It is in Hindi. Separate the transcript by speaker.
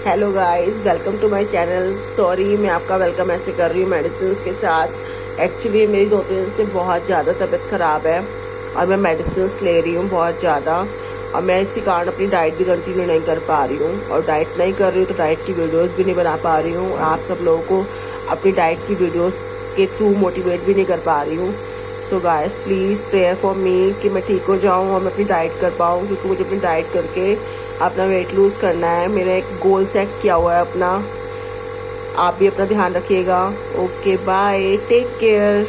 Speaker 1: Hello guys, welcome to my channel. Sorry मैं आपका वेलकम ऐसे कर रही हूँ मेडिसिन के साथ। एक्चुअली मेरी 2 दिन से बहुत ज़्यादा तबीयत ख़राब है और मैं मेडिसिन ले रही हूँ बहुत ज़्यादा, और मैं इसी कारण अपनी डाइट भी कंटिन्यू नहीं कर पा रही हूँ। और डाइट नहीं कर रही हूँ तो डाइट की वीडियोस भी नहीं बना पा रही हूँ। आप सब लोगों को अपनी डाइट की वीडियोस के थ्रू मोटिवेट भी नहीं कर पा रही हूँ। So guys please prayer for me कि मैं ठीक हो जाऊँ और मैं अपनी डाइट कर पाऊँ, क्योंकि मुझे अपनी डाइट करके अपना वेट लूज़ करना है। मेरा एक गोल सेट किया हुआ है अपना। आप भी अपना ध्यान रखिएगा। Okay bye, take care.